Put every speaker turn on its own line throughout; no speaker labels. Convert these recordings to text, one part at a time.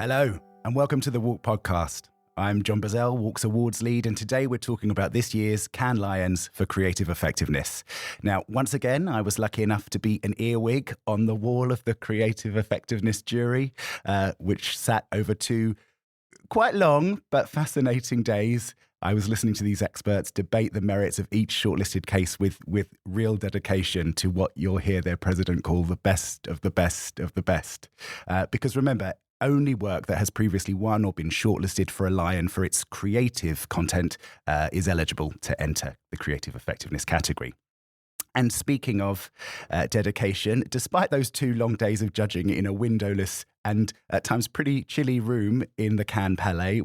Hello, and welcome to the WARC podcast. I'm John Bizzell, WARC's awards lead, and today we're talking about this year's Cannes Lions for creative effectiveness. Now, once again, I was lucky enough to be an earwig on the wall of the creative effectiveness jury, which sat over two quite long but fascinating days. I was listening to these experts debate the merits of each shortlisted case with real dedication to what you'll hear their president call the best of the best of the best. Because remember, only work that has previously won or been shortlisted for a Lion for its creative content is eligible to enter the creative effectiveness category. And speaking of dedication, despite those 2 long days of judging in a windowless and at times pretty chilly room in the Cannes Palais,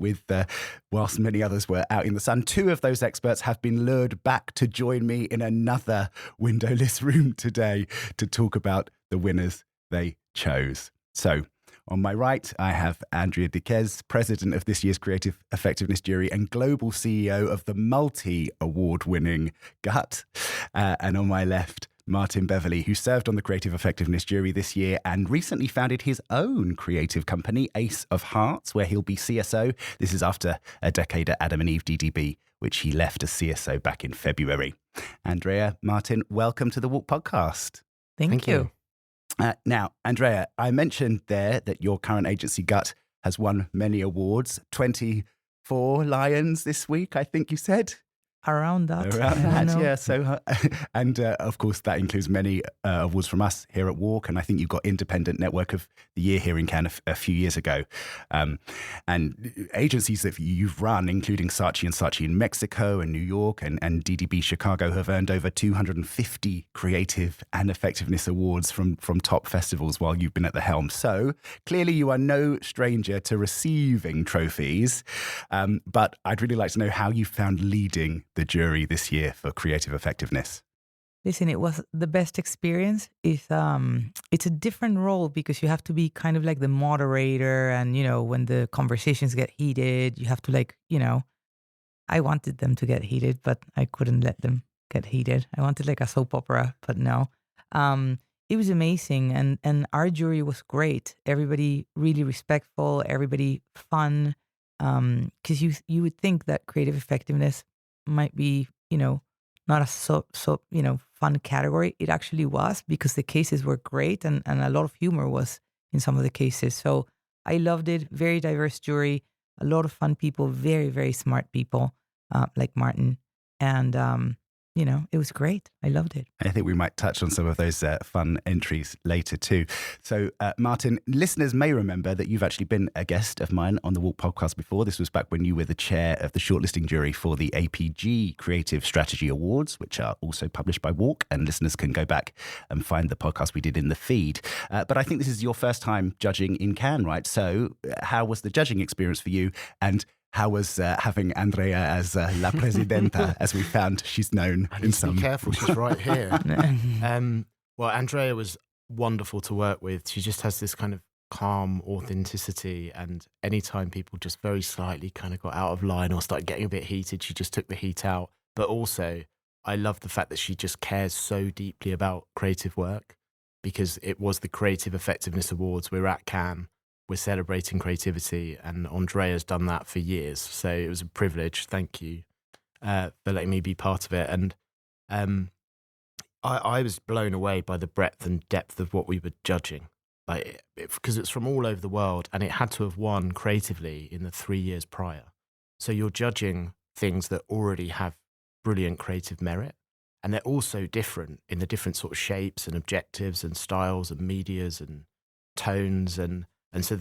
whilst many others were out in the sun, 2 of those experts have been lured back to join me in another windowless room today to talk about the winners they chose. So, on my right, I have Andrea Diquez, president of this year's Creative Effectiveness Jury and global CEO of the multi-award-winning GUT. And on my left, Martin Beverley, who served on the Creative Effectiveness Jury this year and recently founded his own creative company, Ace of Hearts, where he'll be CSO. This is after a decade at Adam & Eve DDB, which he left as CSO back in February. Andrea, Martin, welcome to the WARC podcast.
Thank you.
Now, Andrea, I mentioned there that your current agency, GUT, has won many awards, 24 Lions this week, I think you said.
Around that,
yeah. So, and of course, that includes many awards from us here at WARC. And I think you got Independent Network of the Year here in Cannes a few years ago. And agencies that you've run, including Saatchi & Saatchi in Mexico and New York and DDB Chicago, have earned over 250 creative and effectiveness awards from top festivals while you've been at the helm. So clearly, you are no stranger to receiving trophies. But I'd really like to know how you found leading the jury this year for creative effectiveness.
Listen, it was the best experience. It's a different role because you have to be kind of like the moderator, and when the conversations get heated, you have to I wanted them to get heated, but I couldn't let them get heated. I wanted like a soap opera, but no. It was amazing, and our jury was great. Everybody really respectful, everybody fun. Because you would think that creative effectiveness might be, not a so fun category. It actually was, because the cases were great and a lot of humor was in some of the cases. So I loved it. Very diverse jury, a lot of fun people, very, very smart people like Martin. And, it was great. I loved it.
I think we might touch on some of those fun entries later too. So, Martin, listeners may remember that you've actually been a guest of mine on the WARC podcast before. This was back when you were the chair of the shortlisting jury for the APG Creative Strategy Awards, which are also published by WARC, and listeners can go back and find the podcast we did in the feed. But I think this is your first time judging in Cannes, right? So how was the judging experience for you? And how was having Andrea as La Presidenta, as we found she's known in some...
Be careful, she's right here. Well, Andrea was wonderful to work with. She just has this kind of calm authenticity, and anytime people just very slightly kind of got out of line or started getting a bit heated, she just took the heat out. But also, I love the fact that she just cares so deeply about creative work, because it was the Creative Effectiveness Awards. We're at Cannes. We're celebrating creativity, and Andrea's done that for years. So it was a privilege. Thank you for letting me be part of it. And I was blown away by the breadth and depth of what we were judging, because it's from all over the world, and it had to have won creatively in the 3 years prior. So you're judging things that already have brilliant creative merit, and they're also different in the different sort of shapes and objectives and styles and medias and tones, and so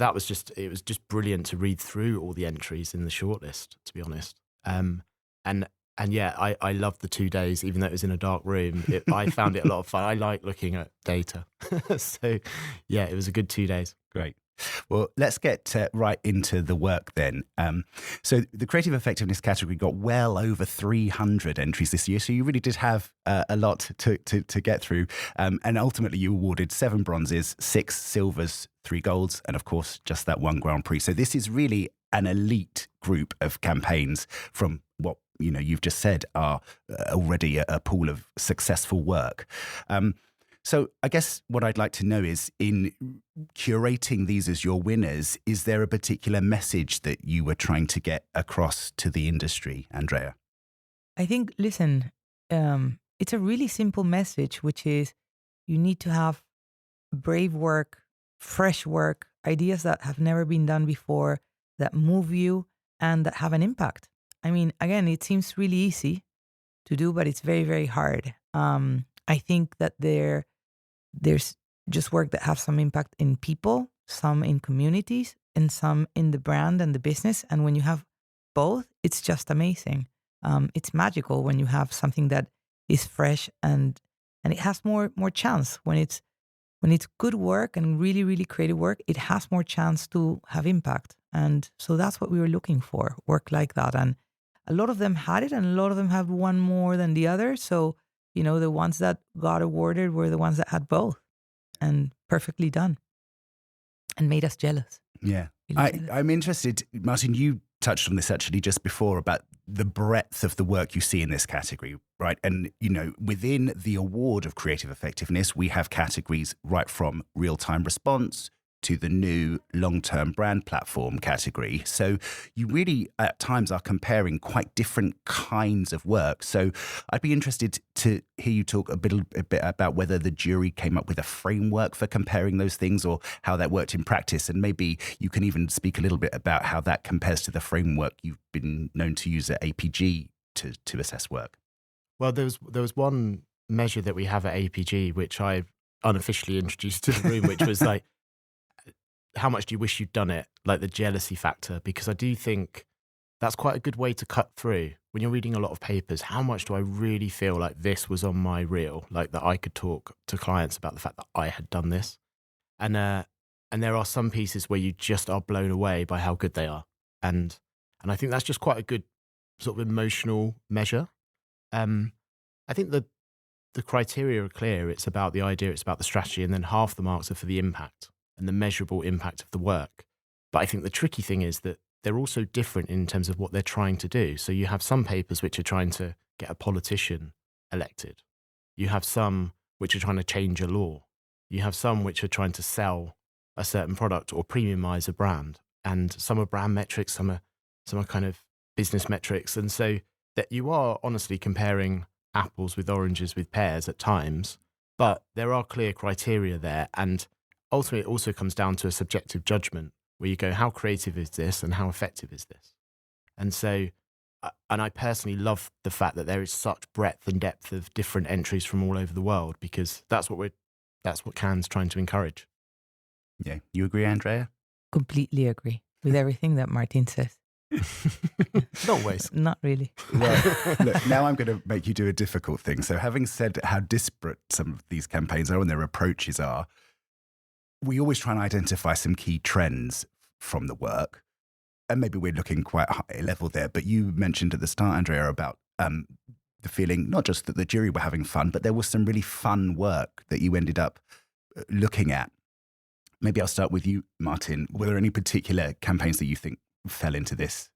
it was just brilliant to read through all the entries in the shortlist, to be honest. And yeah, I loved the 2 days, even though it was in a dark room. I found it a lot of fun. I like looking at data. So yeah, it was a good 2 days.
Great. Well, let's get right into the work then. So the creative effectiveness category got well over 300 entries this year. So you really did have a lot to get through. And ultimately you awarded 7 bronzes, 6 silvers, 3 golds, and of course, just that 1 Grand Prix. So this is really an elite group of campaigns from what you've just said are already a pool of successful work. So I guess what I'd like to know is, in curating these as your winners, is there a particular message that you were trying to get across to the industry, Andrea?
I think, listen, it's a really simple message, which is you need to have brave work, fresh work, ideas that have never been done before, that move you and that have an impact. I mean, again, it seems really easy to do, but it's very, very hard. I think that there's just work that have some impact in people, some in communities, and some in the brand and the business. And when you have both, it's just amazing. It's magical when you have something that is fresh and it has more chance when it's good work and really, really creative work. It has more chance to have impact. And so that's what we were looking for, work like that. And a lot of them had it, and a lot of them have one more than the other. So, the ones that got awarded were the ones that had both, and perfectly done, and made us jealous.
Yeah.
Really jealous.
I'm interested, Martin, you touched on this actually just before about the breadth of the work you see in this category, right? And, within the award of creative effectiveness, we have categories right from real-time response to the new long-term brand platform category. So you really, at times, are comparing quite different kinds of work. So I'd be interested to hear you talk a bit about whether the jury came up with a framework for comparing those things, or how that worked in practice. And maybe you can even speak a little bit about how that compares to the framework you've been known to use at APG to assess work.
Well, there was one measure that we have at APG, which I unofficially introduced to the room, which was like, how much do you wish you'd done it? Like the jealousy factor, because I do think that's quite a good way to cut through when you're reading a lot of papers. How much do I really feel like this was on my reel, like that I could talk to clients about the fact that I had done this? And there are some pieces where you just are blown away by how good they are. And I think that's just quite a good sort of emotional measure. I think the criteria are clear. It's about the idea, it's about the strategy, and then half the marks are for the impact and the measurable impact of the work. But I think the tricky thing is that they're also different in terms of what they're trying to do. So you have some papers which are trying to get a politician elected. You have some which are trying to change a law. You have some which are trying to sell a certain product or premiumize a brand. And some are brand metrics, some are kind of business metrics. And so that you are honestly comparing apples with oranges with pears at times, but there are clear criteria there. And ultimately, it also comes down to a subjective judgment where you go, how creative is this and how effective is this? And so, and I personally love the fact that there is such breadth and depth of different entries from all over the world, because that's what Cannes trying to encourage.
Yeah. You agree, Andrea?
Completely agree with everything that Martin says.
Not always.
Not really.
Well, look, now I'm going to make you do a difficult thing. So having said how disparate some of these campaigns are and their approaches are, we always try and identify some key trends from the work. And maybe we're looking quite high level there. But you mentioned at the start, Andrea, about the feeling not just that the jury were having fun, but there was some really fun work that you ended up looking at. Maybe I'll start with you, Martin. Were there any particular campaigns that you think fell into this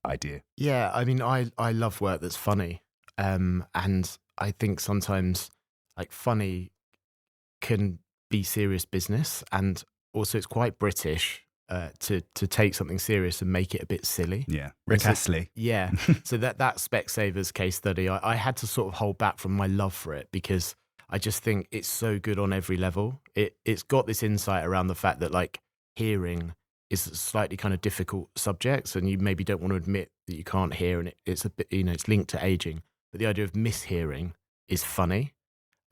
idea?
Yeah, I mean, I love work that's funny. And I think sometimes like funny can be serious business, and also it's quite British to take something serious and make it a bit silly.
Yeah, Rick Astley.
Yeah, so that Specsavers case study, I had to sort of hold back from my love for it, because I just think it's so good on every level. It's got this insight around the fact that like hearing is a slightly kind of difficult subject, and you maybe don't want to admit that you can't hear, and it's a bit, it's linked to aging. But the idea of mishearing is funny.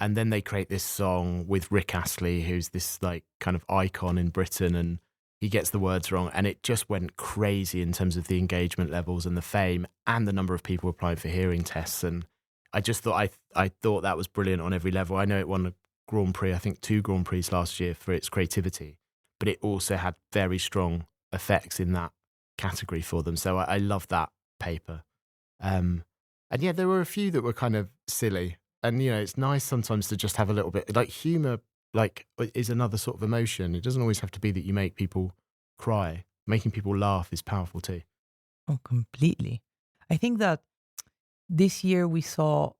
And then they create this song with Rick Astley, who's this like kind of icon in Britain, and he gets the words wrong. And it just went crazy in terms of the engagement levels and the fame and the number of people applying for hearing tests. And I just thought, I thought that was brilliant on every level. I know it won a Grand Prix, I think 2 Grand Prix last year for its creativity, but it also had very strong effects in that category for them. So I love that paper. And yeah, there were a few that were kind of silly. And, it's nice sometimes to just have a little bit, like humor, like is another sort of emotion. It doesn't always have to be that you make people cry. Making people laugh is powerful too.
Oh, completely. I think that this year we saw,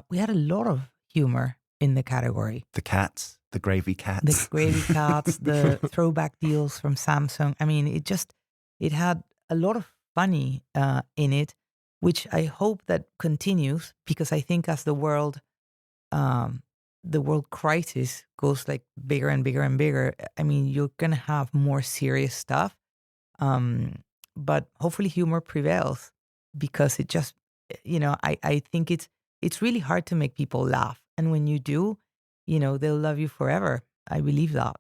we had a lot of humor in the category.
The cats, the gravy cats.
The gravy cats, the throwback deals from Samsung. I mean, it had a lot of funny in it, which I hope that continues, because I think as the world crisis goes like bigger and bigger and bigger, I mean, you're gonna have more serious stuff. But hopefully humor prevails, because it just, I think it's really hard to make people laugh. And when you do, they'll love you forever. I believe that.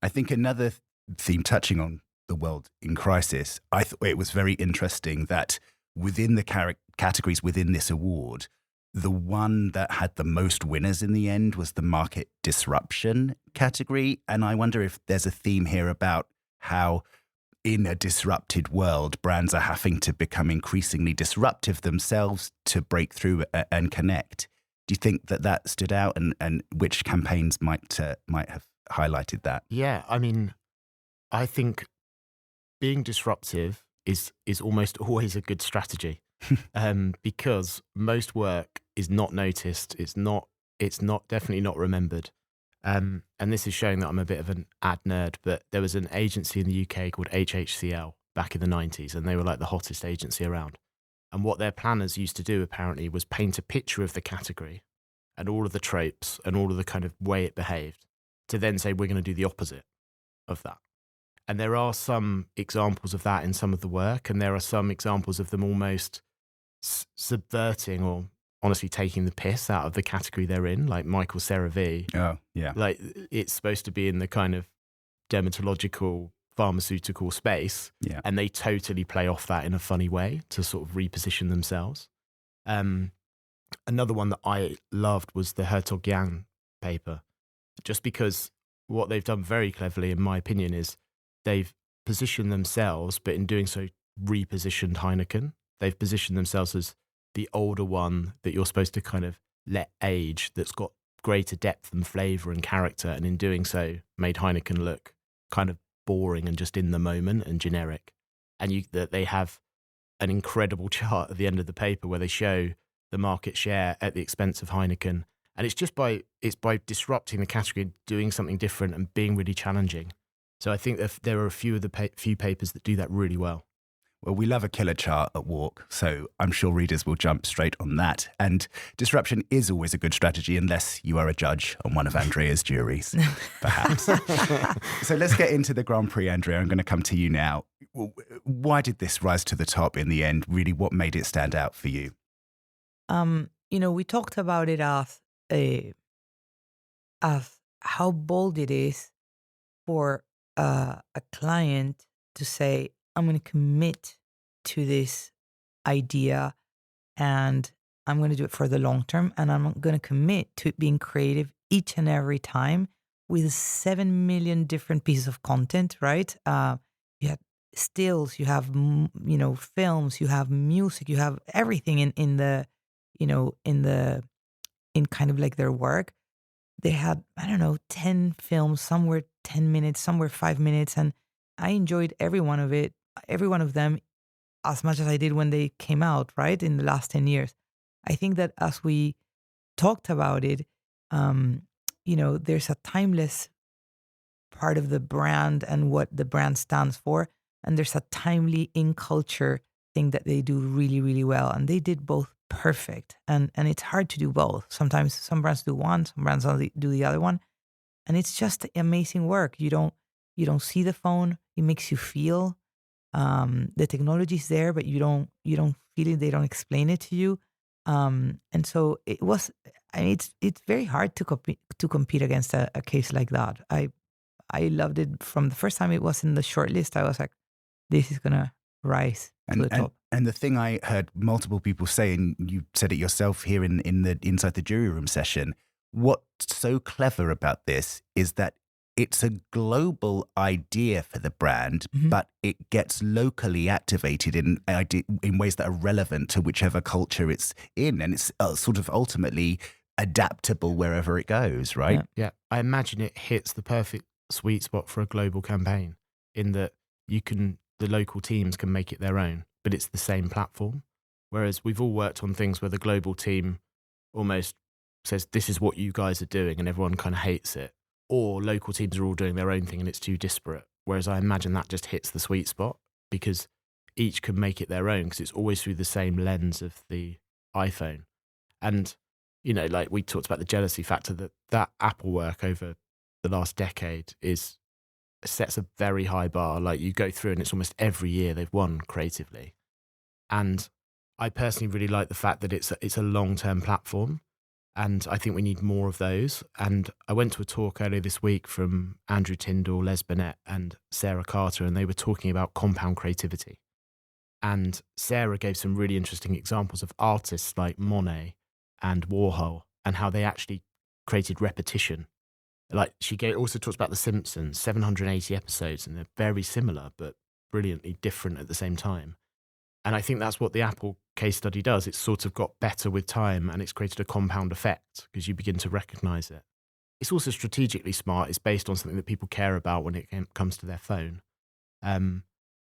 I think another theme touching on the world in crisis, I thought it was very interesting that within the categories within this award, the one that had the most winners in the end was the market disruption category. And I wonder if there's a theme here about how in a disrupted world, brands are having to become increasingly disruptive themselves to break through and connect. Do you think that stood out, and which campaigns might have highlighted that?
Yeah, I mean, I think being disruptive is almost always a good strategy, because most work is not noticed. It's definitely not remembered. And this is showing that I'm a bit of an ad nerd, but there was an agency in the UK called HHCL back in the 90s, and they were like the hottest agency around. And what their planners used to do, apparently, was paint a picture of the category and all of the tropes and all of the kind of way it behaved, to then say, we're going to do the opposite of that. And there are some examples of that in some of the work, and there are some examples of them almost subverting or honestly taking the piss out of the category they're in, like Michael CeraVe.
Oh, yeah.
Like, it's supposed to be in the kind of dermatological, pharmaceutical space,
Yeah.
and they totally play off that in a funny way to sort of reposition themselves. Another one that I loved was the Hertog-Jan paper, just because what they've done very cleverly, in my opinion, is they've positioned themselves, but in doing so, repositioned Heineken. They've positioned themselves as the older one that you're supposed to kind of let age, that's got greater depth and flavour and character, and in doing so made Heineken look kind of boring and just in the moment and generic. And that they have an incredible chart at the end of the paper where they show the market share at the expense of Heineken, and it's by disrupting the category and doing something different and being really challenging. So I think that there are a few of the few papers that do that really well.
Well, we love a killer chart at WARC, so I'm sure readers will jump straight on that. And disruption is always a good strategy, unless you are a judge on one of Andrea's juries, perhaps. So let's get into the Grand Prix, Andrea. I'm going to come to you now. Why did this rise to the top in the end? Really, what made it stand out for you?
We talked about it as how bold it is for a client to say, I'm going to commit to this idea, and I'm going to do it for the long term, and I'm going to commit to being creative each and every time with 7 million different pieces of content, right? You have stills, you have, films, you have music, you have everything in kind of like their work. They had, 10 films, some were 10 minutes, some were 5 minutes, and I enjoyed every one of them as much as I did when they came out, right, in the last 10 years. I think that as we talked about it, there's a timeless part of the brand and what the brand stands for, and there's a timely in culture thing that they do really, really well, and they did both perfect. And it's hard to do both. Sometimes some brands do one, some brands only do the other one, and it's just amazing work. You don't see the phone; it makes you feel. The technology is there, but you don't feel it. They don't explain it to you, and so it was. It's very hard to compete against a case like that. I loved it from the first time it was in the shortlist. I was like, this is gonna rise to the top.
And the thing I heard multiple people say, and you said it yourself here in the inside the jury room session, what's so clever about this is that it's a global idea for the brand, but it gets locally activated in ways that are relevant to whichever culture it's in, and it's sort of ultimately adaptable wherever it goes, right?
Yeah. I imagine it hits the perfect sweet spot for a global campaign, in that the local teams can make it their own, but it's the same platform. Whereas we've all worked on things where the global team almost says, this is what you guys are doing, and everyone kind of hates it. Or local teams are all doing their own thing and it's too disparate. Whereas I imagine that just hits the sweet spot because each can make it their own because it's always through the same lens of the iPhone. And, you know, like we talked about the jealousy factor, that Apple work over the last decade sets a very high bar. Like you go through and it's almost every year they've won creatively. And I personally really like the fact that it's a long-term platform. And I think we need more of those. And I went to a talk earlier this week from Andrew Tyndall, Les Burnett and Sarah Carter, and they were talking about compound creativity. And Sarah gave some really interesting examples of artists like Monet and Warhol and how they actually created repetition. Like also talks about The Simpsons, 780 episodes, and they're very similar, but brilliantly different at the same time. And I think that's what the Apple case study does. It's sort of got better with time and it's created a compound effect because you begin to recognize it. It's also strategically smart. It's based on something that people care about when it comes to their phone. And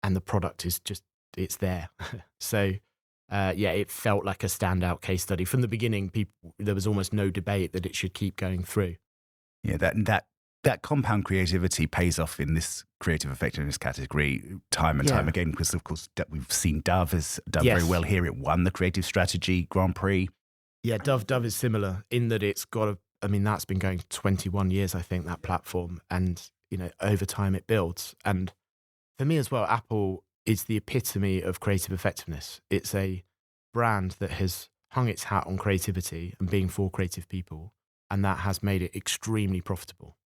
the product is just, it's there. So, it felt like a standout case study. From the beginning, there was almost no debate that it should keep going through.
Yeah, that compound creativity pays off in this creative effectiveness category time and time again, because of course we've seen Dove has done very well here. It won the creative strategy Grand Prix.
Yeah, Dove is similar in that it's got that's been going 21 years, I think, that platform. And, you know, over time it builds. And for me as well, Apple is the epitome of creative effectiveness. It's a brand that has hung its hat on creativity and being for creative people. And that has made it extremely profitable.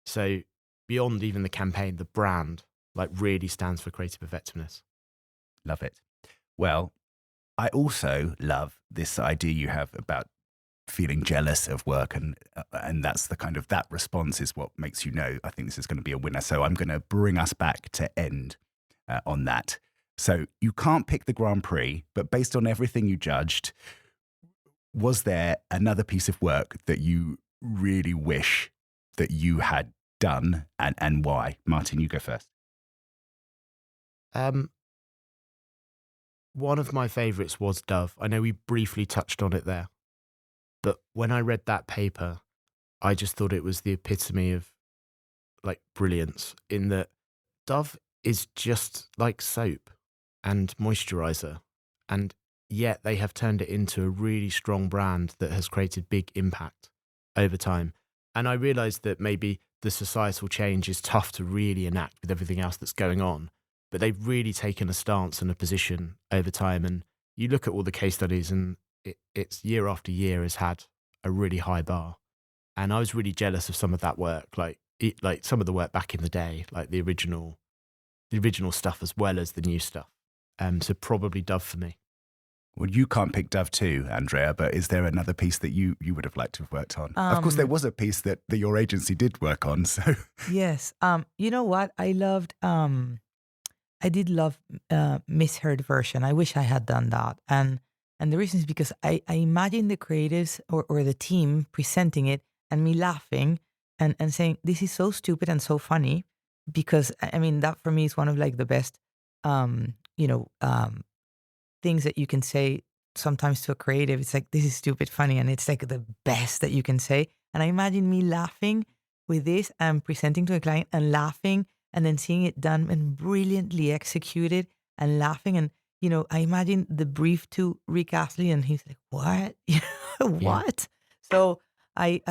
So beyond even the campaign, the brand like really stands for creative effectiveness.
Love it. Well, I also love this idea you have about feeling jealous of work, and that's the kind of, that response is what makes you know, I think this is going to be a winner. So I'm going to bring us back to end on that. So you can't pick the Grand Prix, but based on everything you judged, was there another piece of work that you really wish that you had done, and why? Martin, you go first.
One of my favourites was Dove. I know we briefly touched on it there, but when I read that paper, I just thought it was the epitome of like brilliance, in that Dove is just like soap and moisturiser, and yet they have turned it into a really strong brand that has created big impact over time. And I realised that maybe the societal change is tough to really enact with everything else that's going on, but they've really taken a stance and a position over time. And you look at all the case studies and it's year after year has had a really high bar. And I was really jealous of some of that work, like some of the work back in the day, like the original stuff as well as the new stuff. So probably Dove for me.
Well, you can't pick Dove too, Andrea, but is there another piece that you would have liked to have worked on? Of course, there was a piece that your agency did work on. So
Yes. You know what? I did love Misheard Version. I wish I had done that. And the reason is because I imagine the creatives or the team presenting it and me laughing and saying, this is so stupid and so funny, because I mean, that for me is one of like the best, things that you can say sometimes to a creative. It's like, this is stupid funny, and it's like the best that you can say. And I imagine me laughing with this and presenting to a client and laughing, and then seeing it done and brilliantly executed and laughing. And, you know, I imagine the brief to Rick Astley and he's like, what? What? Yeah. So I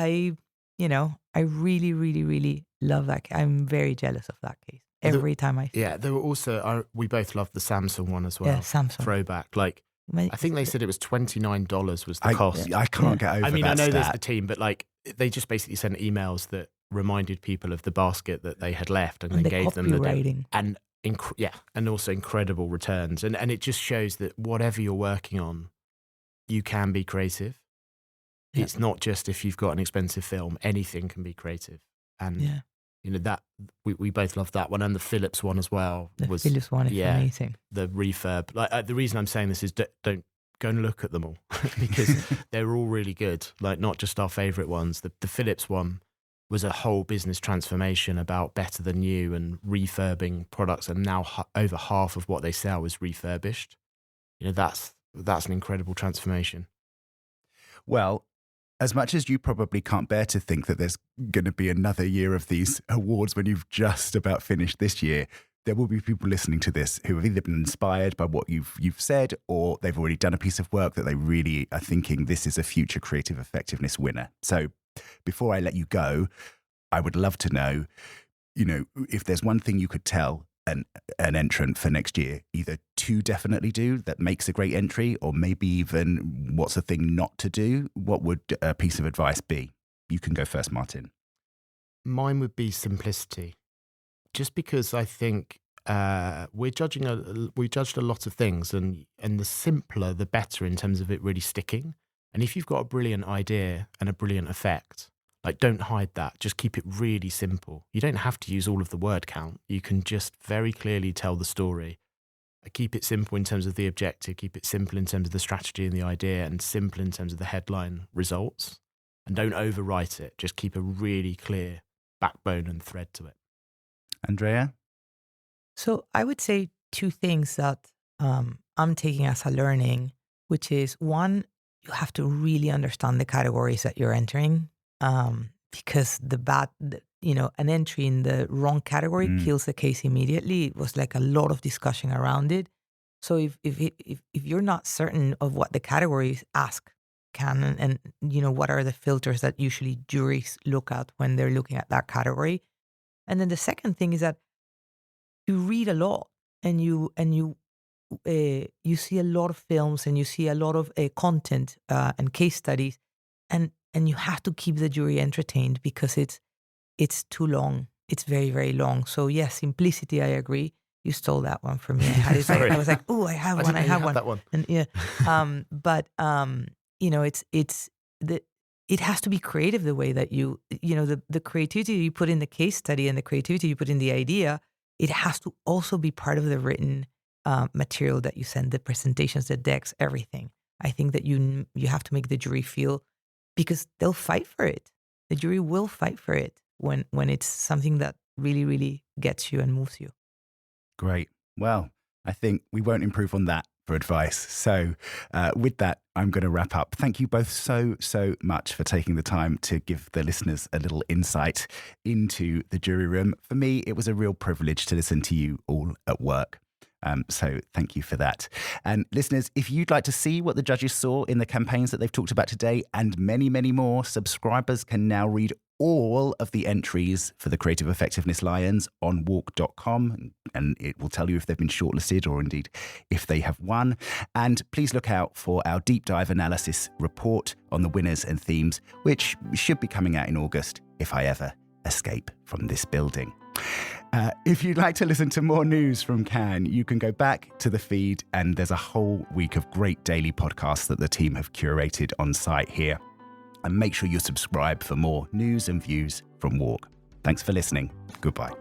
really, really, really love that. I'm very jealous of that case. Every time I see it.
There were also, we both loved the Samsung one as well.
Yeah, Samsung.
Throwback. Like, I think they said it was $29 was the cost.
I can't get over that.
I mean, I know
stat.
there's the team, but like, they just basically sent emails that reminded people of the basket that they had left, and then gave them the and also incredible returns. And it just shows that whatever you're working on, you can be creative. Yeah. It's not just if you've got an expensive film, anything can be creative. And you know, that we both loved that one, and the Philips one as well.
The Philips one is amazing.
The refurb. Like the reason I'm saying this is don't go and look at them all because they're all really good. Like, not just our favourite ones. The Philips one was a whole business transformation about better than new and refurbing products, and now over half of what they sell is refurbished. You know, that's an incredible transformation.
Well, as much as you probably can't bear to think that there's going to be another year of these awards when you've just about finished this year, there will be people listening to this who have either been inspired by what you've said, or they've already done a piece of work that they really are thinking this is a future creative effectiveness winner. So before I let you go, I would love to know, if there's one thing you could tell an entrant for next year, either to definitely do that makes a great entry, or maybe even what's a thing not to do, what would a piece of advice be? You can go first, Martin.
Mine would be simplicity. Just because I think we judged a lot of things, and the simpler, the better in terms of it really sticking. And if you've got a brilliant idea and a brilliant effect, don't hide that. Just keep it really simple. You don't have to use all of the word count. You can just very clearly tell the story. Keep it simple in terms of the objective. Keep it simple in terms of the strategy and the idea, and simple in terms of the headline results. And don't overwrite it. Just keep a really clear backbone and thread to it.
Andrea?
So I would say two things that I'm taking as a learning, which is one, you have to really understand the categories that you're entering, because an entry in the wrong category kills the case immediately. It was like a lot of discussion around it. So if you're not certain of what the categories ask, and what are the filters that usually juries look at when they're looking at that category. And then the second thing is that you read a lot, and you see a lot of films, and you see a lot of content and case studies, and you have to keep the jury entertained, because it's too long. It's very, very long. So yes, simplicity. I agree. You stole that one from me. I had it I was like, oh, I have one. I have one.
That one.
And yeah, it has to be creative the way that the creativity you put in the case study and the creativity you put in the idea, it has to also be part of the written material that you send, the presentations, the decks, everything. I think that you have to make the jury feel, because they'll fight for it. The jury will fight for it when it's something that really, really gets you and moves you.
Great. Well, I think we won't improve on that for advice. So with that, I'm going to wrap up. Thank you both so much for taking the time to give the listeners a little insight into the jury room. For me, it was a real privilege to listen to you all at work. So thank you for that. And listeners, if you'd like to see what the judges saw in the campaigns that they've talked about today, and many, many more, subscribers can now read all of the entries for the Creative Effectiveness Lions on WARC.com, and it will tell you if they've been shortlisted, or indeed if they have won. And please look out for our deep dive analysis report on the winners and themes, which should be coming out in August, if I ever escape from this building. If you'd like to listen to more news from Cannes, you can go back to the feed, and there's a whole week of great daily podcasts that the team have curated on site here. And make sure you subscribe for more news and views from WARC. Thanks for listening. Goodbye.